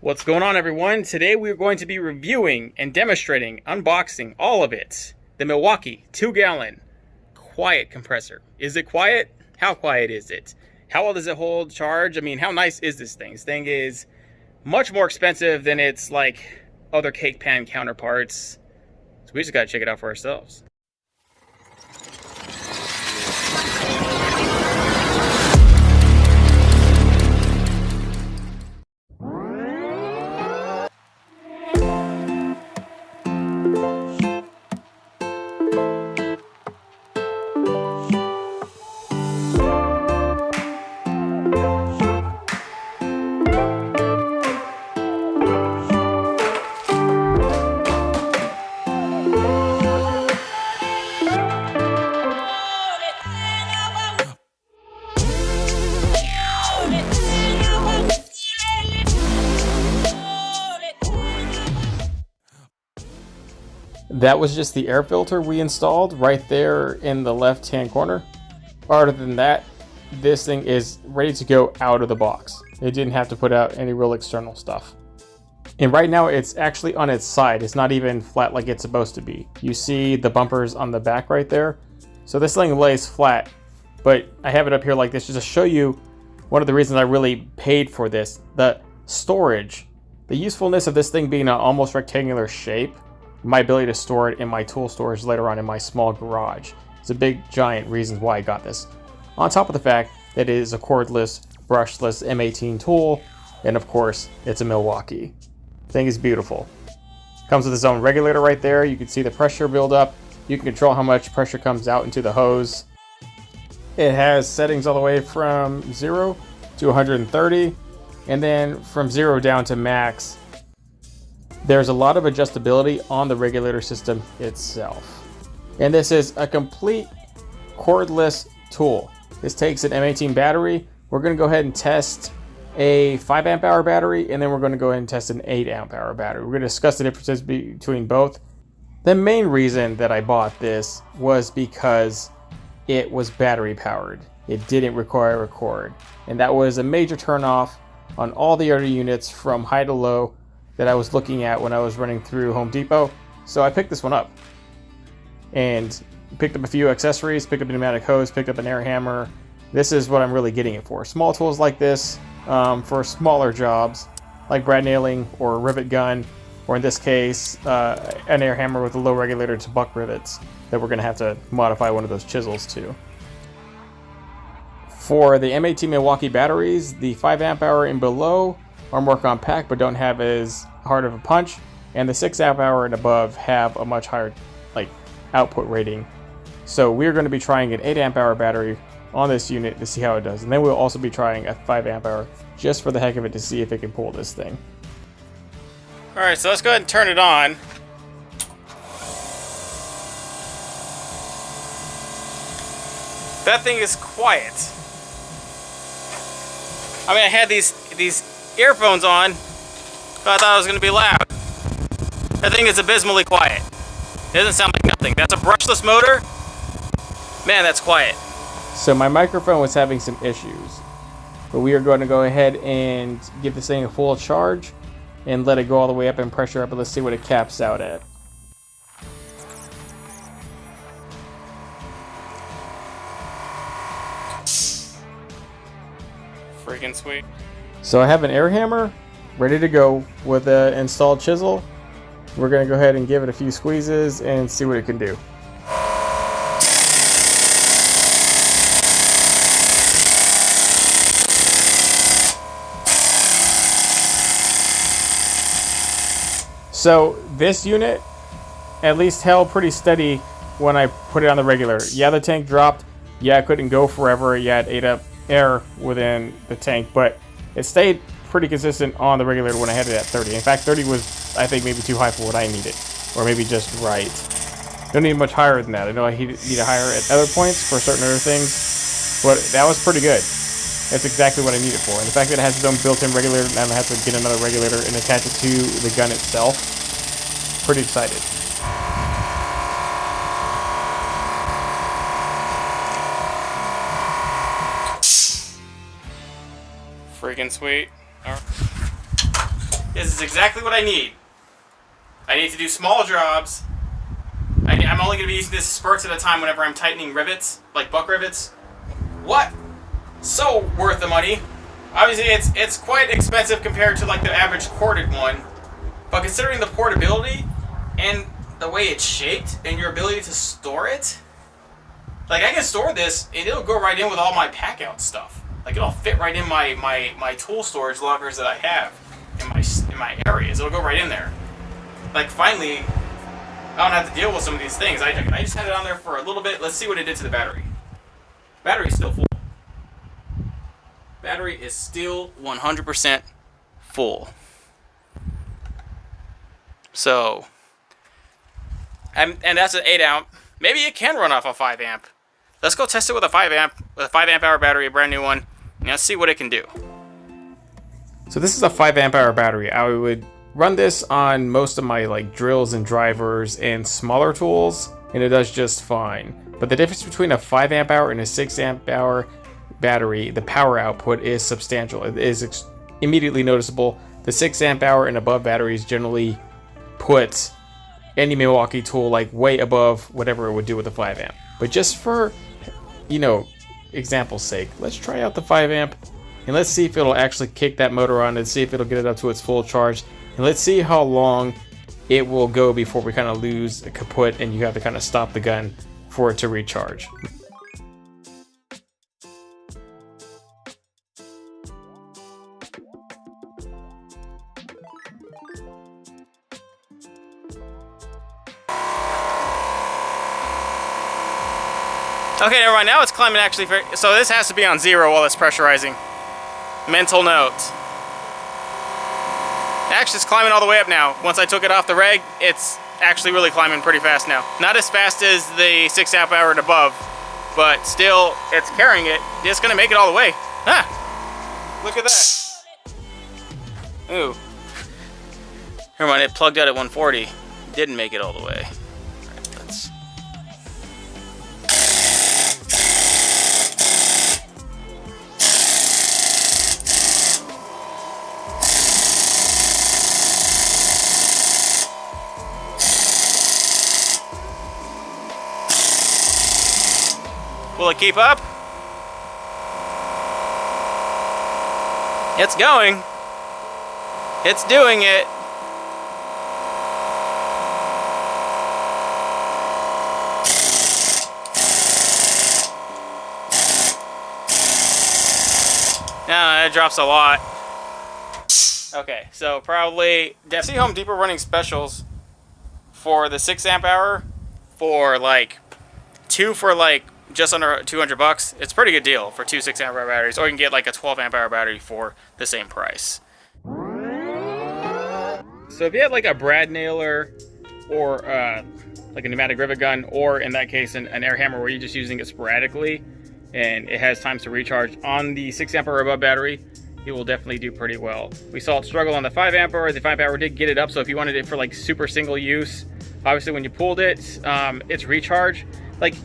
What's going on, everyone? Today we're going to be reviewing and demonstrating, unboxing all of it. The Milwaukee 2-gallon Quiet compressor. Is it quiet? How quiet is it? How well does it hold charge? I mean, how nice is this thing? This thing is much more expensive than its like other cake pan counterparts. So we just gotta check it out for ourselves. That was just the air filter we installed right there in the left hand corner. Other than that, this thing is ready to go out of the box. It didn't have to put out any real external stuff. And right now it's actually on its side. It's not even flat like it's supposed to be. You see the bumpers on the back right there. So this thing lays flat, but I have it up here like this just to show you one of the reasons I really paid for this. The storage, the usefulness of this thing being an almost rectangular shape, my ability to store it in my tool storage later on in my small garage. It's a big giant reason why I got this. On top of the fact that it is a cordless, brushless M18 tool, and of course, it's a Milwaukee. The thing is beautiful. Comes with its own regulator right there. You can see the pressure build up. You can control how much pressure comes out into the hose. It has settings all the way from 0 to 130, and then from 0 down to max. There's a lot of adjustability on the regulator system itself. And this is a complete cordless tool. This takes an M18 battery. We're going to go ahead and test a 5 amp hour battery, and then we're going to go ahead and test an 8 amp hour battery. We're going to discuss the differences between both. The main reason that I bought this was because it was battery powered. It didn't require a cord. And that was a major turnoff on all the other units from high to low that I was looking at when I was running through Home Depot. So I picked this one up and picked up a few accessories, picked up a pneumatic hose, picked up an air hammer. This is what I'm really getting it for. Small tools like this for smaller jobs like brad nailing or a rivet gun, or in this case, an air hammer with a low regulator to buck rivets that we're gonna have to modify one of those chisels to. For the M18 Milwaukee batteries, the 5 amp hour and below are more compact but don't have as hard of a punch, and the 6 amp hour and above have a much higher output rating. So we're going to be trying an 8 amp hour battery on this unit to see how it does, and then we'll also be trying a 5 amp hour just for the heck of it to see if it can pull this thing. Alright, so let's go ahead and turn it on. That thing is quiet. I mean, I had these earphones on, but I thought it was going to be loud. That thing is abysmally quiet. It doesn't sound like nothing. That's a brushless motor. Man, that's quiet. So my microphone was having some issues, but we are going to go ahead and give this thing a full charge and let it go all the way up and pressure up, and let's see what it caps out at. Freaking sweet. So I have an air hammer ready to go with an installed chisel. We're going to go ahead and give it a few squeezes and see what it can do. So this unit at least held pretty steady when I put it on the regular. Yeah, the tank dropped. Yeah, I couldn't go forever. Yeah, it ate up air within the tank, but it stayed pretty consistent on the regulator when I had it at 30. In fact, 30 was, I think, maybe too high for what I needed, or maybe just right. Don't need much higher than that. I know I need it higher at other points for certain other things, but that was pretty good. That's exactly what I need it for. And the fact that it has its own built-in regulator, and I have to get another regulator and attach it to the gun itself, pretty excited. Freaking sweet. This is exactly what I need. I need to do small jobs. I'm only going to be using this spurts at a time whenever I'm tightening rivets, like buck rivets. What? So worth the money. Obviously, it's quite expensive compared to like the average corded one, but considering the portability and the way it's shaped and your ability to store it, like I can store this and it'll go right in with all my pack out stuff. Like it'll fit right in my tool storage lockers that I have in my areas. It'll go right in there. Like finally, I don't have to deal with some of these things. I just had it on there for a little bit. Let's see what it did to the battery. Battery's still full. Battery is still 100% full. So, and that's an 8 amp. Maybe it can run off a 5 amp. Let's go test it with a 5 amp hour battery, a brand new one. And let's see what it can do. So this is a 5 amp hour battery. I would run this on most of my like drills and drivers and smaller tools, and it does just fine. But the difference between a 5 amp hour and a 6 amp hour battery, the power output is substantial. It is immediately noticeable. The 6 amp hour and above batteries generally put any Milwaukee tool like way above whatever it would do with a 5 amp. But just for, you know, example's sake, let's try out the 5 amp and let's see if it'll actually kick that motor on and see if it'll get it up to its full charge. And let's see how long it will go before we kind of lose a kaput and you have to kind of stop the gun for it to recharge. Okay, never mind. Now it's climbing actually. So this has to be on 0 while it's pressurizing. Mental note. Actually, it's climbing all the way up now. Once I took it off the reg, it's actually really climbing pretty fast now. Not as fast as the 6 amp hour and above, but still, it's carrying it. It's gonna make it all the way. Ah! Look at that. Ooh. Never mind, it plugged out at 140. Didn't make it all the way. Will it keep up? It's going. It's doing it. No, it drops a lot. Okay, so probably see Home Depot running specials for the 6 amp hour for like 2 for like just under 200 bucks. It's a pretty good deal for 2 6 amp hour batteries, or you can get like a 12 amp hour battery for the same price. So if you had like a brad nailer or like a pneumatic rivet gun, or in that case an air hammer where you're just using it sporadically and it has times to recharge on the 6 amp or above battery, it will definitely do pretty well. We saw it struggle on the 5 amp hour. The 5 amp hour did get it up, so if you wanted it for like super single use, obviously when you pulled it, its recharge, like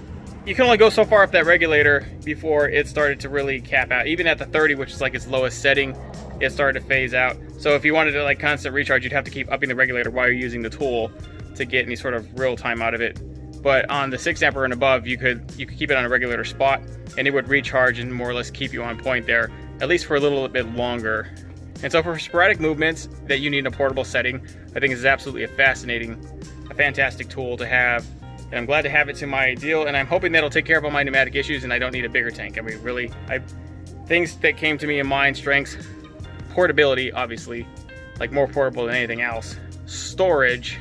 you can only go so far up that regulator before it started to really cap out. Even at the 30, which is like its lowest setting, it started to phase out. So if you wanted to like constant recharge, you'd have to keep upping the regulator while you're using the tool to get any sort of real time out of it. But on the 6 amp and above, you could keep it on a regulator spot and it would recharge and more or less keep you on point there, at least for a little bit longer. And so for sporadic movements that you need in a portable setting, I think this is absolutely a fantastic tool to have. And I'm glad to have it to my deal, and I'm hoping that'll take care of all my pneumatic issues and I don't need a bigger tank. I mean, really, things that came to me in mind: strengths, portability, obviously, like more portable than anything else, storage,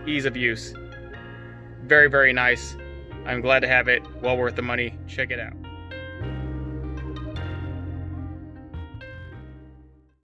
ease of use. Very, very nice. I'm glad to have it. Well worth the money. Check it out.